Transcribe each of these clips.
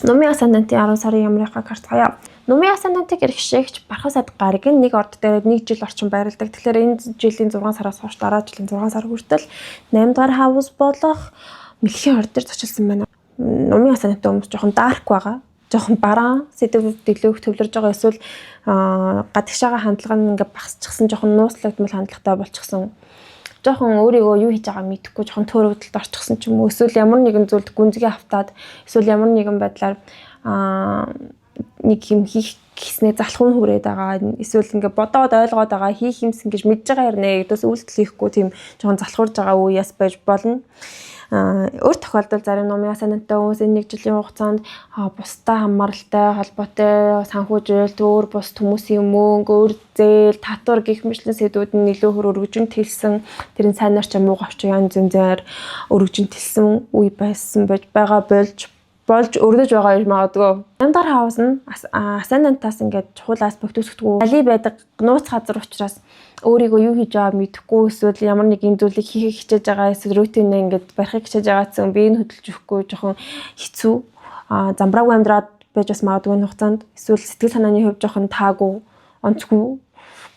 Номын асцендентийн 10 сарын ямрынхаа картгая. Номын асцендентийг эрхшээгч Бархасад гариг нь нэг орд дээр 1 жил орчим байрладаг. Тэгэхээр энэ жилийн 6 сараас хойш дараа жилийн 6 сар хүртэл 8 дугаар хаус болох мэлхийн орд дээр зочилсан байна. Номын асцендентийн хүмүүс жоохон дарк байгаа. Жоохон бараан сэдв дэлгүүх төвлөрж байгаа эсвэл гадагшаага хандлага нь ингээ багасчихсан жоохон нууцлагдмал хандлагатай болчихсон. Жоохон өөрийгөө юу хийж байгааг мэдэхгүй жоохон төөрөгдөлд орчихсон ч юм уу эсвэл ямар нэгэн зүйлд гүнзгий автаад эсвэл ямар нэгэн байдлаар нэг юм хийх гэснээр залхуун хүрээд байгаа эсвэл ингээ бодоод ойлгоод байгаа хийх юмс ингэж мэдж байгаа хэрнээ гэдээс үйлдэл хийхгүй тийм жоохон залхуурж байгаа үеэс байж болно. Өөр тохиолдолд зарим номын асценденттэй хүмүүс энэ 1 жилийн хугацаанд бусдаа хамааралтай холбоотой санхүүжилт өөр бус хүмүүсийн мөнгө өөр зээл татвар гэх мэтлэн сэдвүүд нь илүү хөр өргөжөнд хэлсэн тэрийн сайнаар ч муугавч янз янзаар өргөжөнд хэлсэн үе байсан байж байгаа болж өрнөж байгаа юм магадгүй. 8 дахь хаус нь асцендентаас ингээд чухал аспект үүсгэдэг. Али байдаг нууц газар учраас өөрийгөө юу хийж байгааг мэдэхгүй эсвэл ямар нэг юм зүйлийг хийхийг хичээж байгаа эсвэл рутинээ ингээд барихыг хичээж байгаадсан биеийг хөдөлж өгөхгүй жоохон хэцүү. Замбраагүй амьдраад байж бас магадгүй энэ хугацаанд эсвэл сэтгэл санааны хувьд жоохон таагүй, онцгүй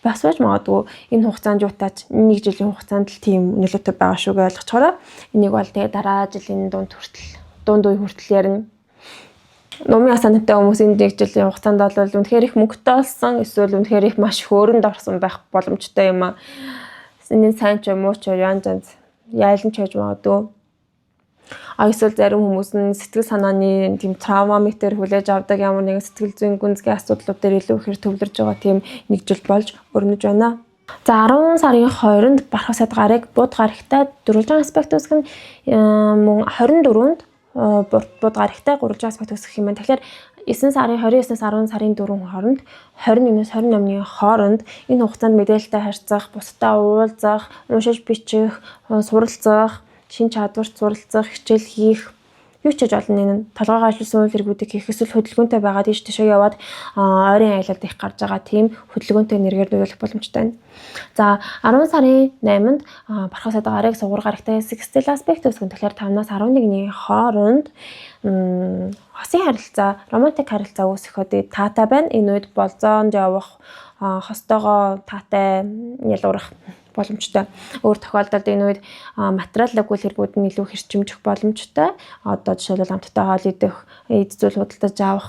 бас байж магадгүй. Энэ хугацаанд юутаач 1 жилийн хугацаанд л тийм нөлөөтэй байгаа шүү гэж ойлгочоорой. Энийг бол тэгээ дараа жилийн дунд үе хүртэл ярина. Номын асценденттэй хүмүүсийн 1 жилийн хугацаанд бол үнэхээр их мөнгөтэй болсон эсвэл үнэхээр их маш хөөрөнд орсон байх боломжтой юм аа. Энэ сайн ч муу ч янз яйлан ч байж магадгүй. Эсвэл зарим хүмүүс нь сэтгэл санааны тийм травмаметр хүлээж авдаг ямар нэгэн сэтгэл зүйн гүнзгий асуудлууд дээр илүү ихээр төвлөрж байгаа тийм 1 жил болж өрнөж байна. За 10 сарын 20-нд Бархасад гарыг бууд гарагтай дөрвөлжин аспект үүсгэн мөн 24-нд бууд гарагтай 3 аспект үүсгэх юм байна. Тэгэхээр 9 сарын 29-ээс 10 сарын 4 хооронд 21-ээс 28-ны хооронд энэ хугацаанд мэдээлэлтэй харьцах, бусдаа уулзах, уншиж бичих, суралцах, шин чадварт суралцах, хичээл хийх юу ч хийж олон энэ толгойгоо ажилласан үйл хэрэгүүдийг хийх эсвэл хөдөлгөөнтэй байгаа тийш тийшээ яваад ойрын аялалд их гарч байгаа тийм хөдөлгөөнтэй нэргээр нөлөөлөх боломжтой байна. За 10 сарын 8-нд Бархасад гарыг сугуур гарагтай sextile aspect үүсгэн тэгэхээр 5-аас 11-ний хооронд хосын харилцаа, романтик харилцаа үүсэхэд таатай байна. Энэ үед болзоонд явах, хостойгоо таатай ялуурах боломжтой. Өөр тохиолдолд энэ үед материалын үйл хэрэгүүд нь илүү хэрчимжих боломжтой. Одоо жишээлбэл амттай хоол идэх, эд зүйл худалдаж авах,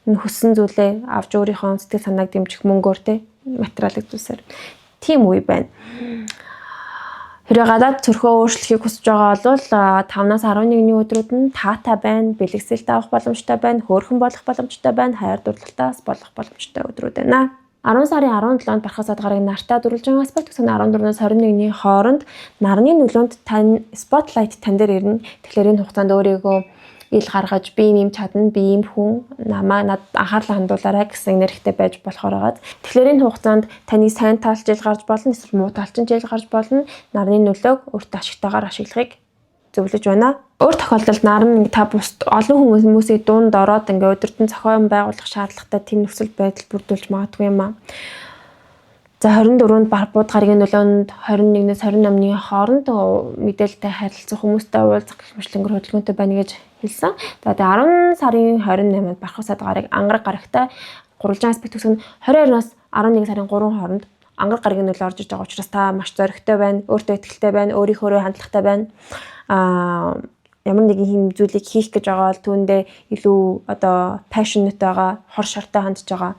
хүссэн зүйлээ авч өөрийнхөө сэтгэл санааг дэмжих мөнгөөр те материалын зүйлсээр тийм үе байна. Хэрэг гадаад цөрхөө өөрчлөхийг хүсэж байгаа бол 5-аас 11-ний өдрүүд нь таатай байна, бэлгэсэлт авах боломжтой байна, хөөрхөн болох боломжтой байна, хайр дурлалтаас болох боломжтой өдрүүд байна. 10 сарын 17-нд Бархасад гарыг нартай дөрвөлжин аспект гэсэн 14-өөс 21-ний хооронд нарны нөлөөнд тань спотлайт тань дээр ирнэ. Тэгэхээр энэ хугацаанд өөрийгөө ил гаргаж би юм чадна, би юм хүн намаа над анхаарлаа хандуулаарай гэсэн нэрхтээ байж болохоор байгаа. Тэгэхээр энэ хугацаанд таны сайн талч ил гарч болно, эсвэл муу талч ил гарч болно. Нарны нөлөөг өөртөө ашигтайгаар ашиглахыг зөвлөж байна. Өөр тохиолдолд наран та бусд олон хүмүүсийн дунд ороод ингээ өдөртөн зохион байгуулах шаардлагатай тийм нөхцөл байдал бүрдүүлж магадгүй юм аа. За 24-нд бууд гарагийн нөлөөнд 21-ээс 28-ны хооронд мэдээлэлтэй харилцах хүмүүстэй уулзах гэх мэтлэнгэр хөдөлгөөнтэй байна гэж хэлсэн. За тэгээ 10 сарын 28-нд Бархасад гарыг ангараг гарагтай гурвалжин аспект үүсгэн 22-наас 11 сарын 3 хооронд ангараг гарагийн нөлөө орж иж байгаа учраас та маш зоригтой байна, өөртөө итгэлтэй байна, өөрийнхөө хандлагатай байна. Ямар нэгэн хэм зүйлийг хийх гэж байгаа бол түүндээ илүү одоо passionate байгаа, хор шортой хандж байгаа,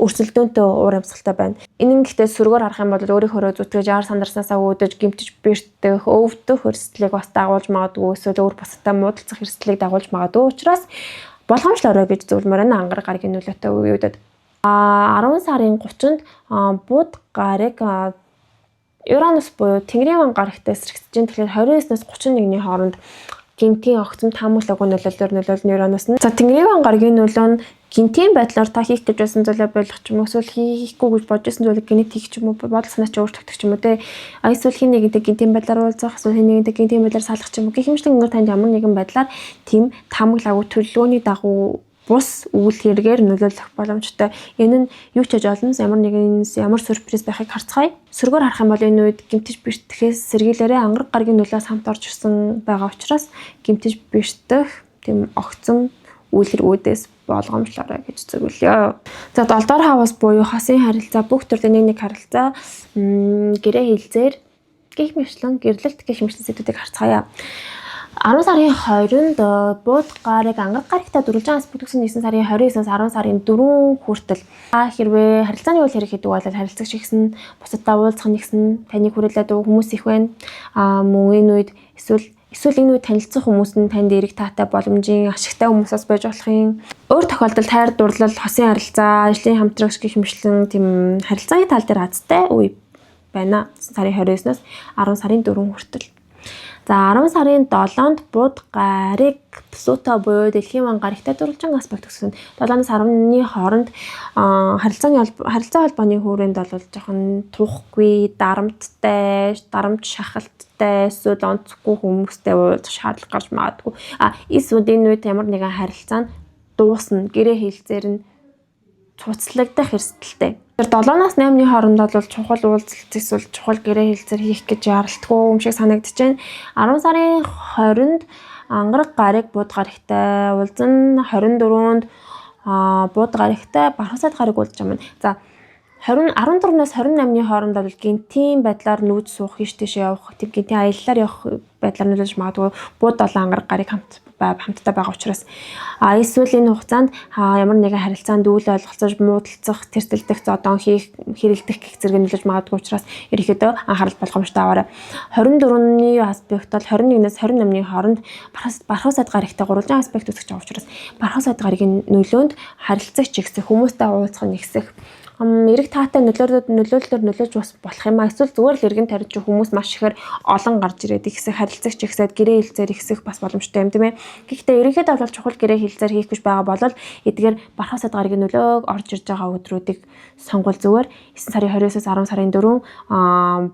өрсөлдөөнтэй уур амьсгалтай байна. Энэ гэхдээ сүргээр харах юм бол өөрийнхөө зүтгэж яар сандарснаасаа үүдэж гимтэж бэртэх, өвдөх эрсдлийг бас дагуулж магадгүй эсвэл өөр бусадтай муудалцах эрсдлийг дагуулж магадгүй учраас болгоомжлоорой гэж зөвлөмөр байна ангараг гарагийн нөлөөтэй үеүүдэд. 10 сарын 30-нд бууд гарыг Уранус буюу Тэнгэрийн ван гарагтай эсрэгдэж байна. Тэгэхээр 29-наас 31-ний хооронд гинтийн огцом таамаглаагүй нөлөөлөлөөр нөлөөлнө Уранус нь. За Тэнгэрийн ван гарагийн нөлөө нь гинтийн байдлаар та хийх гэж байсан зүйлээ болгох ч юм уу эсвэл хийхгүй гэж бодож байсан зүйлийг гинт хийх ч юм уу бодол санаа ч өөрчлөгдөх ч юм уу те эсвэл хин нэгэнтэй гинтийн байдлаар уулзах эсвэл хин нэгэнтэй гинтийн байдлаар салах ч юм уу гэх юмшлийн танд ямар нэгэн байдлаар тийм таамаглаагүй төлөвлөгөөний дагуу бус үйл хэрэгээр нөлөөлөх боломжтой. Энэ нь юу ч хийж олно ямар сюрприз байхыг харцгаая. Сөргөөр харах юм бол энэ үед гимтэж бэртгэхээс сэргийлээрээ ангараг гарагийн нөлөөс хамт орж ирсэн байгаа учраас гимтэж бэртэх тийм огцом үйлргүүдээс болгоомжлоорой гэж зөвлөё. За 7 дугаар хавас буюу хосын харилцаа бүх төрлийн нэг харилцаа гэрээ хэлцээр гих мэтлэн гэрлэлт гих мэтлэн сэдвүүдийг харцгаая. 10 сарын 20-нд бууд гарыг ангараг гарагтай дөрвөлжин ас бүтгсэн 9 сарын 29-ээс 10 сарын 4 хүртэл хэрвээ харилцааны үйл хэрэг гэдэг бол харилцагч ихсэн бусадтай уулзах нэгсэн таны хүрээлээд хүмүүс их байна. Мөн энэ үед эсвэл энэ үед танилцах хүмүүс нь танд эрэг таатай боломжийн ашигтай хүмүүсээс байж болох юм. Өөр тохиолдолд хайр дурлал, хосын харилцаа, ажлын хамтрагч гэх мэтлэн тийм харилцааны тал дээр азтай үе байна. 9 сарын 29-ноос 10 сарын 4 хүртэл. За 10 сарын 7-нд бууд гарыг Плуто буюу дэлхийн ван гарагтай дөрвөлжин аспект гэсэн 7-аас 10-ны хооронд харилцаа холбооны хүрээнд бол жоохон тухгүй, дарамттай, дарамт шахалттай, эсвэл онцгүй хүмүүстэй уулзах шаардлага гарч магадгүй. Эсвэл энэ үед ямар нэгэн харилцаа нь дуусна, гэрээ хэлцээр нь цуцлагдах эрсдэлтэй. 7-аас 8-ны хооронд бол чухал уулзалт эсвэл чухал гэрээ хэлцээр хийх гэж яралтгүй юм шиг санагдаж байна. 10 сарын 20-нд ангараг гарыг бууд гарагтай уулзсан, 24-нд бууд гарагтай бархасаад гарыг уулзж байгаа юм. За 14-наас 28-ны хооронд бол гинтийн байдлаар нүүж суух, ийш тийш явах, тийм гинтийн аяллаар явах байдлаар нөлөөлж магадгүй. Бууд 7 ангараг гарыг хамтдаа байгаа учраас эсвэл энэ хугацаанд ямар нэгэн харилцаанд үйл ойлголцож муудалцах, тэртэлдэх, зодон хийх, хэрэлдэх гэх зэрэг нөлөөлж магадгүй учраас ерөнхийдөө анхаарал болгоомжтой аваарай. 24-ний аспект бол 21-ээс 28-ны хооронд бархасаад гарагтай гурвалжин аспект үүсгэж байгаа учраас бархасаад гарагийн нөлөөнд харилцагч ихсэх, хүмүүстэй уулзах нэгсэх, эрэг таатай нөлөөлж бас болох юм. Эсвэл зүгээр л эргэн тарьж хүмүүс маш ихээр олон гарч ирээд ихсэх, харилцагч ихсээд гэрээ хэлцээр ихсэх бас боломжтой юм тийм ээ. Гэхдээ ерөнхийдөө бол чухал гэрээ хэлцээр хийх гэж байгаа бол эдгээр бархасаад гарагийн нөлөөг орж ирж байгаа өдрүүдийг сонгол зүгээр 9 сарын 20-оос 10 сарын 4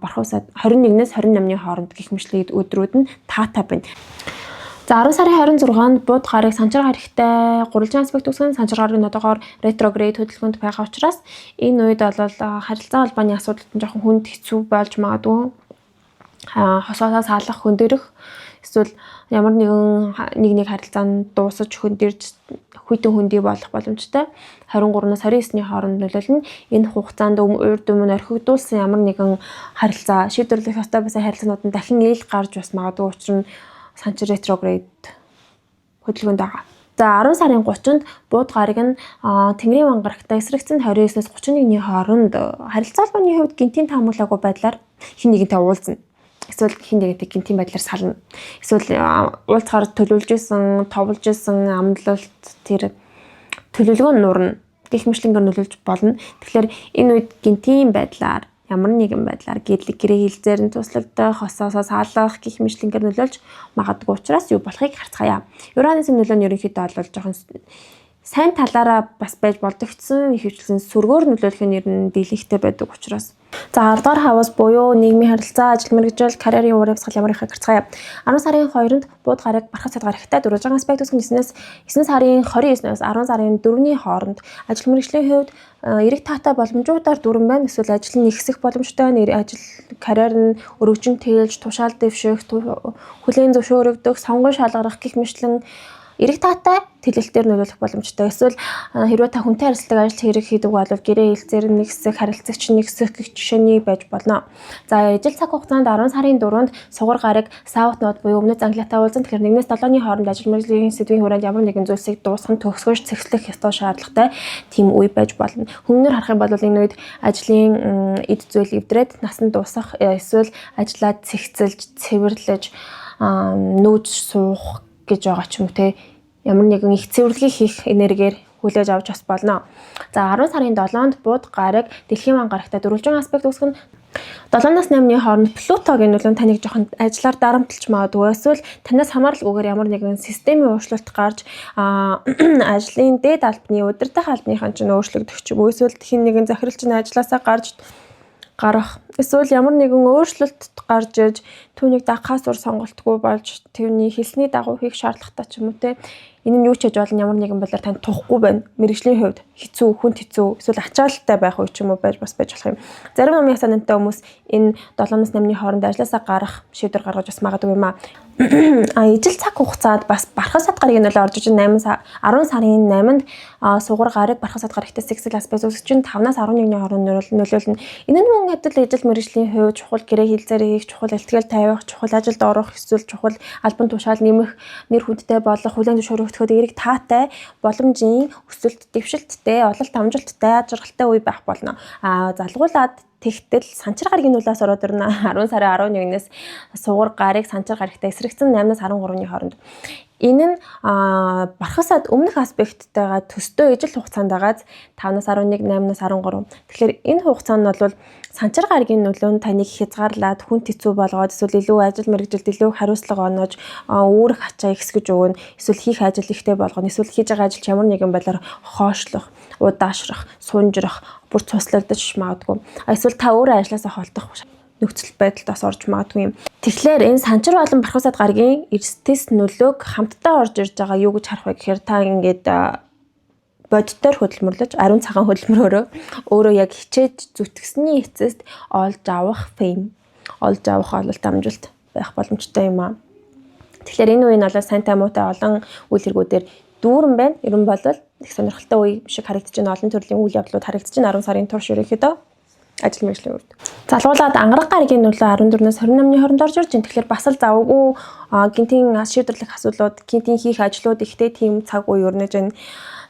бархасаад 21-ээс 28-ны хооронд гих мэтлэг өдрүүд нь таатай байна. За 10 сарын 26-нд бууд гарыг санчир гарагтай гурвалжин аспект үүсгэн санчир гарыг одоогоор ретрогрейд хөдөлгөөнд байгаа учраас энэ үед бол харилцаа холбооны асуудалд нь жоохон хүнд хэцүү болж магадгүй. Хосоосоо салах, хөндөрөх эсвэл ямар нэг харилцаанд дуусаж хөндөрж хүйтэн хөндий болох боломжтой. 23-наас 29-ны хооронд нөлөөлнө. Энэ хугацаанд урд өмнө орхигдуулсан ямар нэгэн харилцаа шийдвэрлэх ёстой байсан харилцаанууд нь дахин ил гарч бас магадгүй. Учир нь санчир ретрогрейд хөдөлгөөнд байгаа. За 10 сарын 30-нд бууд гарыг нь Тэнгэрийн ван гарагтай эсрэгцэн 29-ээс 31-ний хооронд харилцаа холбооны хувьд гинтийн таамаглаагүй байдлаар хин нэгэнтэй уулзна. Эсвэл хин нэгэнтэй гинтийн байдлаар сална. Эсвэл уулзахаар төлөвлөж исэн, товлж исэн амлалт тэр төлөвлөгөө нь нуурна. Гэх мэтлэнгээр нөлөөлж болно. Тэгэхээр энэ үед гинтийн байдлаар ямар нэгэн байдлаар гэрээ хэлцээр нь туслагдах, хосоосоо салах гих мэтлэнгээр нөлөөлж магадгүй учраас юу болохыг харцгаая. Уранысын нөлөө нь ерөнхийдөө бол жоохон сайн талаараа бас байж болдогцсон, ихэвчлэн сөргөөр нөлөөлөх нь дийлэнхтэй байдаг учраас. За 10 дугаар хавас буюу нийгмийн харилцаа, ажил мэргэжил, карьерийн урьдчилал ямар ихийг харцгаая. 10 сарын 2-нд бууд гарыг бархасаад гарагтай дөрвөлжин аспект үүсгэн 9 сарын 29-ноос 10 сарын 4-ний хооронд ажил мэргэжлийн хувьд эрэг таатай боломжуудаар дүрэн байна. Эсвэл ажил нь ихсэх боломжтой, ажил карьер нь өргөжин тээлж, тушаал дэвших, хүлээн зөвшөөрөгдөх, сонгон шалгарах гэх мэтлэн эрэг таатай тэлэлтээр нөлөөлөх боломжтой. Эсвэл хэрвээ та хүнтэй харилцдаг ажил хэрэг хийдэг бол гэрээ хэлцээр нэгсэх, харилцагч нэгсэх гэх жишээний байж болно. За ижил цаг хугацаанд 10 сарын 4-нд сугар гараг саут нот буюу өмнөд англиатай уулзсан. Тэгэхээр 1-ээс 7-ны хооронд ажил мэргэжлийн сэдвийн хүрээнд ямар нэгэн зүйлсийг дуусгах, төгсгөж цэгцлэх ёстой шаардлагатай тийм үе байж болно. Хүмүүнээр харах юм бол энэ үед ажлын эд зүйл эвдрээд насан дуусах, эсвэл ажлаа цэгцэлж, цэвэрлэж, нүүж суух гэж байгаа ч юм уу те, ямар нэгэн их цэвэрлэгийг хийх энергиэр хүлээж авч бас болно. За 10 сарын 7-нд бууд гараг дэлхийн ван гарагтай дөрвөлжин аспект үүсгэн 7-наас 8-ны хооронд Плутогийн нөлөөнд таныг жоохон ажиллаар дарамтлж магадгүй. Эсвэл танаас хамааралгүйгээр ямар нэгэн системийн өөрчлөлт гарч ажлын дээд албаны удирдах албаныхан ч өөрчлөгдөх ч юм уу. Эсвэл хин нэгэн захирал чинь ажилласаа гарах, эсвэл ямар нэгэн өөрчлөлт гарч ирж түүнийг дагахаас өөр сонголтгүй болж түүний хэлсний дагуу хийх шаардлагатай ч юм уу те. Энэ нь юу ч хийж болно, ямар нэгэн байдлаар танд тухгүй байна. Мэргэжлийн хувьд хэцүү, хүнд хэцүү, эсвэл ачаалттай байх үе ч юм уу байж болох юм. Зарим номын санаантай хүмүүс энэ 7-8-ны хооронд ажилласаа гарах шийдвэр гаргаж бас магадгүй юм аа. ижил цаг хугацаад бас бархас сад гарагийн нөлөө орж иж 10 сарын 8-нд сугар гараг бархас сад гарагтай сексуал аспект үүсгэж чинь 5-аас 11-ний хооронд нөлөөлнө. Энэ нь мөн адил ижил мэргэжлийн хувьд чухал гэрээ хилцээрээ хийх, чухал илтгэл тавих, чухал ажилд орох, эсвэл чухал албан тушаал нэмэх, нэр хүндтэй болох, хүлээн зөвшөөрөгдөхөд эерэг таатай, боломжийн өсөлт, дэвшилттэй, ололт амжилттай, жаргалтай үе байх болно. Залгуулад тэгтэл санчир гарагийн нөлөөс ороод ирнэ. 10 сарын 11-ээс сугар гараг санчир гарагтай эсрэгцэн 8-аас 13-ны хооронд. Энэ нь бархас сад өмнөх аспекттайгаа төстэй ижил хугацаанд байгааз 5-аас 11, 8-аас 13. Тэгэхээр энэ хугацаанд нь бол санчир гарагийн нөлөө нь таныг хязгаарлаад хүнд хэцүү болгоод эсвэл илүү ажил мэргэжилд илүү хариуцлага оноож үүрэг ачаа ихсгэж өгнө. Эсвэл хийх ажил ихтэй болгоно. Эсвэл хийж байгаа ажил ямар нэгэн байдлаар хоошлох, удаашрах, сунжрах, бүр цуслагдаж магадгүй. Эсвэл та өөрөө ажилласаа холдох нөхцөл байдалд бас орж магадгүй юм. Тэгэхээр энэ санчир болон бархас сад гарагийн эрсдэс нөлөөг хамтдаа орж ирж байгаа юу гэж харах вэ гэхээр та ингээд бодитоор хөдөлмөрлөж, ариун цагаан хөдөлмөрөөрөө өөрөө яг хичээж зүтгэсний эцэст олж авах фейм, олж авах ололт амжилт байх боломжтой юм аа. Тэгэхээр энэ үе нь бол сайн муутай олон үйл хэрэгүүдээр дүүрэн байна. Ер нь бол их сонирхолтой үе шиг харагдаж байна. Олон төрлийн үйл явдлууд харагдаж байна 10 сарын турш ерөнхийдөө ажил мэргэжлийн үед. Залгуулад ангараг гарагийн нөлөө 14-өөс 28-ны хооронд орж ирж байна. Тэгэхээр бас л завгүй гинтийн шийдвэрлэх асуудлууд, гинтийн хийх ажлууд ихтэй тийм цаг үе өрнөж байна.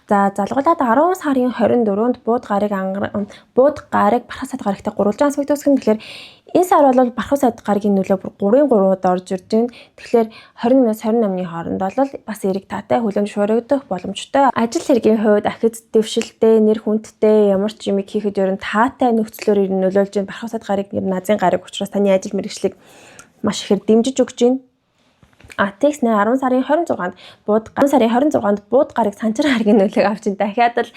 За залгуулад 10 сарын 24-нд бууд гараг бархас сад гарагтай 300 аспект үүсгэн. Тэгэхээр энэ сар бол бархас сад гарагийн нөлөө бүр 3-3-ууд орж ирж байна. Тэгэхээр 21-ээс 28-ны хооронд бол бас эерэг таатай хүлээн зөвшөөрөгдөх боломжтой. Ажил хэргийн хувьд ахиц дэвшилтэй, нэр хүндтэй ямар ч юм хийхэд ер нь таатай нөхцлөөр нөлөөлж байна. Бархас сад гараг ер нь азийн гараг учраас таны ажил мэргэжлийг маш ихээр дэмжиж өгч байна. Тэгс нэ 10 сарын 26-нд бууд гараг санчир гарагийн нөлөөг авч ин дахиад л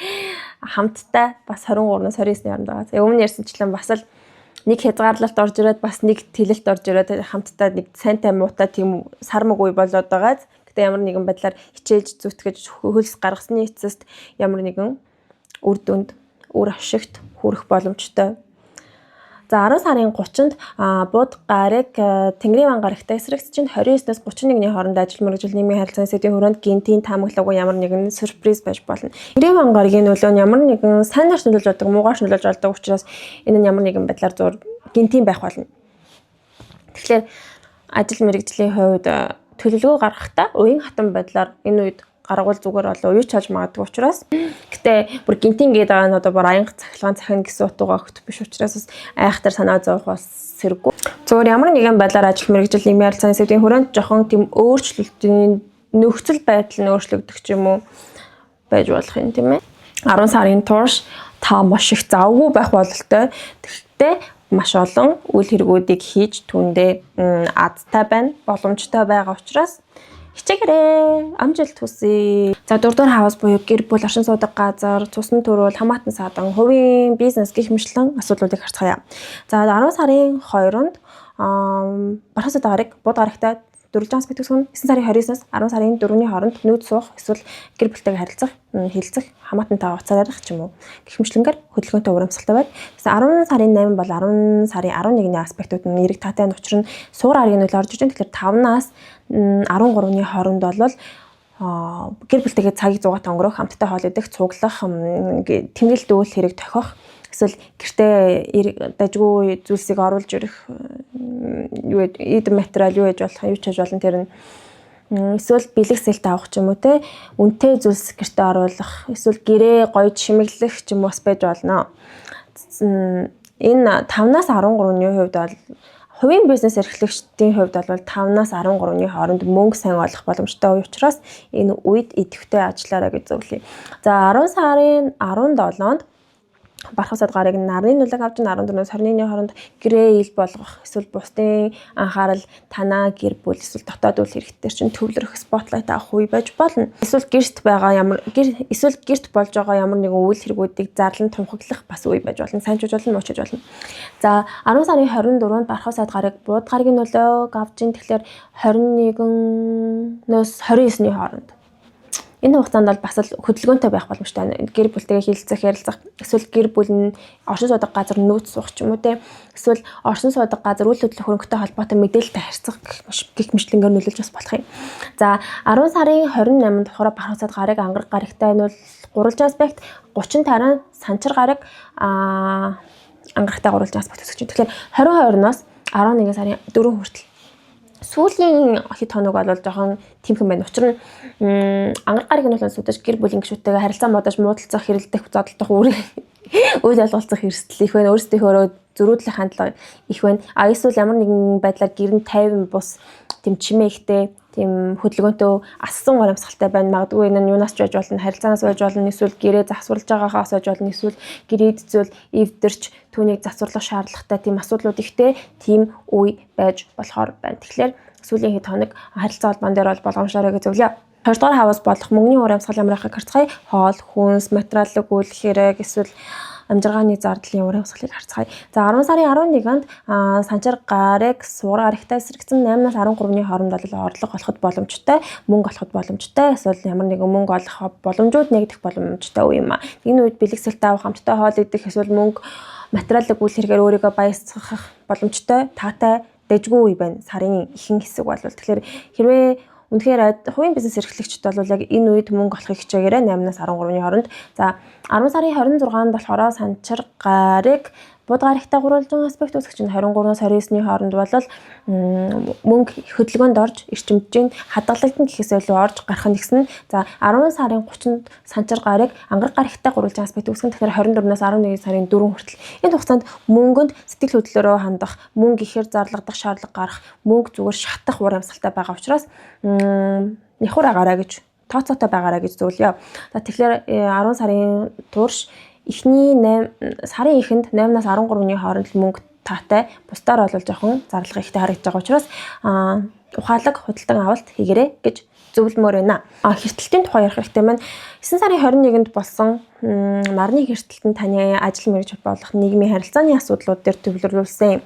хамтдаа бас 23-ноос 29-ны хооронд байгаа. Өмнө ярьсанчлан бас л нэг хязгаарлалт орж ирээд бас нэг тэлэлт орж ирээд хамтдаа нэг сайнтай муутай тийм сармаг үе болоод байгаа. Гэтэ ямар нэгэн байдлаар хичээж зүтгэж хөлс гаргасны эцэст ямар нэгэн үр дүнд, үр ашигт хүрэх боломжтой. За 10 сарын 30-нд бууд гараг Тэнгэрийн ван гарагтай эсрэгч чинь 29-ноос 31-ний хооронд ажил мэргэжил нийгмийн харилцааны сэдвийн хүрээнд гинтийн таамаглаагүй ямар нэгэн сюрприз байж болно. Тэнгэрийн ван гарагийн нөлөө нь ямар нэгэн сайнаар нөлөөлж болдог, муугаар нөлөөлж болдог учраас энэ нь ямар нэгэн байдлаар зур гинтийн байх болно. Тэгэхээр ажил мэргэжлийн хувьд төлөвлөгөө гаргахдаа уян хатан байдлаар энэ үед гаргуул зүгээр болоо юу ч хааж магадгүй учраас гэтээ бүр гинтийн гээд байгаа нь одоо бүр аянга цахилгаан цахин гэсэн утгаагаа өгт биш учраас бас айхтар санаа зовох бас сэргүй. Зүгээр ямар нэгэн байдлаар ажил мэргэжил нийгмийн харилцааны сэдвийн хүрээнд жоохон тийм өөрчлөлтийн нөхцөл байдал нь өөрчлөгдөх ч юм уу байж болох юм тийм ээ. 10 сарын турш та маш их завгүй байх бололтой. Тэгэхдээ маш олон үйл хэрэгүүдийг хийж түүндээ азтай байна, боломжтой байгаа учраас хичээгээрэй, амжилт хүсье. За 4-р хаус буюу гэр бүл, оршин суудаг газар, цусны төрөл, хамаатан садан, хувийн бизнес гэх мэтлэн асуудлуудыг харцгаая. За 10 сарын 2-нд бархас сад гараг бууд гарагтай 400 аспект үүсгэн 9 сарын 29-ноос 10 сарын 4-ний хооронд нүүд суух эсвэл гэр бүлтэйгээ харилцах, хилцэх, хамаатантай уцаарах ч юм уу гэх мэтлэнгээр хөдөлгөөнтэй урамсгалтай байна. Тэгэхээр 10 сарын 8 бол 10 сарын 11-ний аспектууд нь эерэг таатай учир нь суур аргийн нөлөө орж иж байна. Тэгэхээр 5-наас 13-ны хооронд бол гэр бүлтэйгээ цагийг зугаатан өнгөрөх, хамтдаа хоол идэх, цуглах, тэмдэглэлт үйл хэрэг тохиох, эсвэл гэртээ дажгүй зүйлсийг оруулж ирэх, эд материал юу гэж болох, юу ч хийж болно. Тэр нь эсвэл бэлэг сэлт авах ч юм уу те, үнэтэй зүйлс гэртээ оруулах, эсвэл гэрээ гоё чимэглэх ч юм уу бас байж болно. Энэ 5-наас 13-ны хувьд бол хувийн бизнес эрхлэгчдийн хувьд бол 5-наас 13-ны хооронд мөнгө сайн олох боломжтой учраас энэ үед идэвхтэй ажиллаарай гэж зөвлөе. За 10 сарын 17-нд бархас сад гараг нарны нөлөөг авч 14-өөс 21-ний хооронд гэрээ ил болгох, эсвэл бусдын анхаарал танаа гэр бүл эсвэл дотоод үйл хэрэгтээр чинь төвлөрөх, спотлайт авах үе байж болно. Эсвэл гэрт болж байгаа ямар нэгэн үйл хэрэгүүдийг зарлан тунхаглах бас үе байж болно. Сайн ч болж болно, муу ч болж болно. За 10 сарын 24-нд бархас сад гараг бууд гарагийн нөлөөг авч ин тэгэхээр 21-өөс 29-ний хооронд Энэ хугацаанд бол бас л хөдөлгөөнтэй байх боломжтой. Гэр бүлтэйгээ хилцэх, ярилцах, эсвэл гэр бүл нь оршин суудаг газар нүүц суух ч юм уу те. Эсвэл оршин суудаг газар үйл хөдлөх хөрөнгөтэй холбоотой мэдээлэлтэй харьцах гэх мэтлэнгээр нөлөөлж бас болох юм. За 10 сарын 28-нд тухаараа Бархасад гараг ангараг гарагтай энэ бол гурвалжин аспект, 30 таран санчир гараг ангарагтай гурвалжин аспект үүсгэж байна. Тэгэхээр 22-ноос 11 сарын 4 хүртэл сүүлийн хэд хоног бол жоохон тэмхэн байна. Учир нь ангараг гараг нь бол сүдэж гэр бүлийн гишүүдтэйгээ харилцаа модож муудалцах, хэрэлдэх, зодтолдох үйл явуулцах эрсдэл их байна. Өөрсдийнхөө зөрүүдлэх хандлага их байна. Эсвэл ямар нэгэн байдлаар гэр нь тайван бус тэм чимээ ихтэй, тэм хөдөлгөөнтэй ассан урамсгалтай байна. Магадгүй энэ нь юунаас ч байж болно, харилцаанаас байж болно, эсвэл гэрээ засварлаж байгаагаас байж болно, эсвэл гэрээд зүйл эвдэрч түүнийг засварлах шаардлагатай тийм асуудлууд ихтэй тийм үе байж болохоор байна. Тэгэхээр сүүлийн хэд хоног харилцаа холбоон дээр бол болгоомжлоорой гэж зөвлөе. 2 дугаар хаваас болох мөнгөний урамсгал амрахыг харцгаая. Хоол, хүнс, материалын үйл хэрэг эсвэл амжиргааны зардлын урамсгалыг харцгаая. За 10 сарын 11-нд санчир гараг суугаар аригтай эсрэгцэн 8-аас 13-ны хооронд бол орлого олоход боломжтой, мөнгө олоход боломжтой, эсвэл ямар нэгэн мөнгө олох боломжууд нэгдэх боломжтой үе юм а. Энэ үед бэлгэсэлт авах, хамтдаа хоол идэх, эсвэл мөнгө материалын үйл хэрэгээр өөрийгөө баясгах боломжтой, таатай, дэжгүй үе байна. Сарын ихэнх хэсэг бол тэгэхээр хэрвээ үнэхээр хувийн бизнес эрхлэгчд бол яг энэ үед мөнгө олохыг хичээгээрэй 8-аас 13-ны хооронд. За 10 сарын 26-нд болохоор санчир гараг бууд гарагтай гурвалжин аспект үүсгэж чинь 23-аас 29-ны хооронд бол мөнгө хөдөлгөөнд орж эрчимжийн хадгалагдсан гэхээс илүү орж гарах нь гэсэн. За 10 сарын 30-нд санчир гараг ангараг гарагтай гурвалжин аспект үүсгэн тэгэхээр 24-наас 11 сарын 4 хүртэл энэ хугацаанд мөнгөнд сэтгэл хөдлөлөөрөө хандах, мөнгө ихээр зарлагдах шаардлага гарах, мөнгө зүгээр шатах ур амьсгалтай байгаа учраас нэхур агаараа гэж тооцоотой байгаараа гэж зөвлөе. За тэгэхээр 10 сарын турш эхний сарын эхэнд 8-аас 13-ны хооронд мөнгө таатай, бусдаар бол жоохон зарлага ихтэй харагдаж байгаа учраас ухаалаг худалдан авалт хийгээрэй гэж зөвлөмөр байна. Хэртэлтийн тухай ярих хэрэгтэй байна. 9 сарын 21-нд болсон нарны хэртэлтэнд таны ажил мэргэж болох нийгмийн харилцааны асуудлууд дээр төвлөрүүлсэн.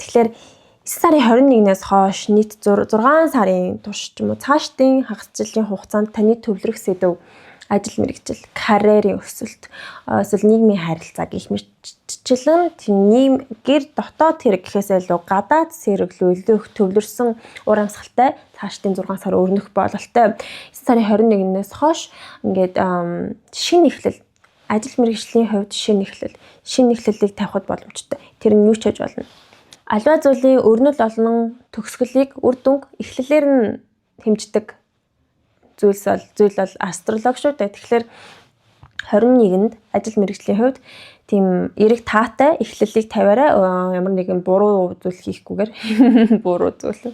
Тэгэхээр 9 сарын 21-ээс хойш нийт 6 сарын турш ч юм уу цаашдын хагасчлалын хугацаанд таны төвлөрөх сэдв ажил мэргэжил, карьерийн өсөлт, эсвэл нийгмийн харилцаа гэх мэтчлэн тийм гэр дотоод хэрэг гэхээс илүү гадаад зэрэглүүлэх төвлөрсөн ур амьсгалтай цаашдын 6 сар өрнөх бололтой. 9 сарын 21-ээс хойш ингээд шинэ эхлэл, ажил мэргэжлийн хувьд шинэ эхлэлийг тавихад боломжтой. Тэр нь юу ч хийж болно. Аливаа зүйлийн өрнөл олон төгсгөлийг үр дүнг эхлэлээр нь хэмждэг зүйл бол астрологи шүү дээ. Тэгэхээр 21-нд ажил мэргэжлийн хувьд тийм эрэг таатай эхлэлийг тавиараа ямар нэгэн буруу зүйл хийхгүйгээр буруу зүйл.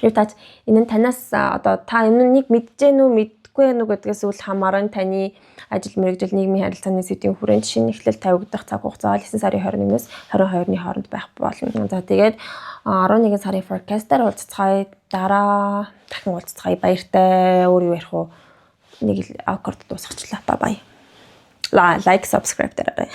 Юу тааж энэ нь танаас одоо та энэнийг мэдэж гэнэ үү мэдгүй байна уу гэдгээс үл хамааран таны ажил мэргэжил нийгмийн харилцааны сэдвийн хүрээнд шинэ эхлэл тавигдах цаг хугацаа 9 сарын 21-ээс 22-ны хооронд байх болно. За тэгээд 11 сарын forecast-аар уулзцгаая. Дараа дахин уулзцгаая. Баяртай. Өөр юу ярих вэ? Нэг л аккорд дуусгачлаа. Bye bye. Like, subscribe дараарай.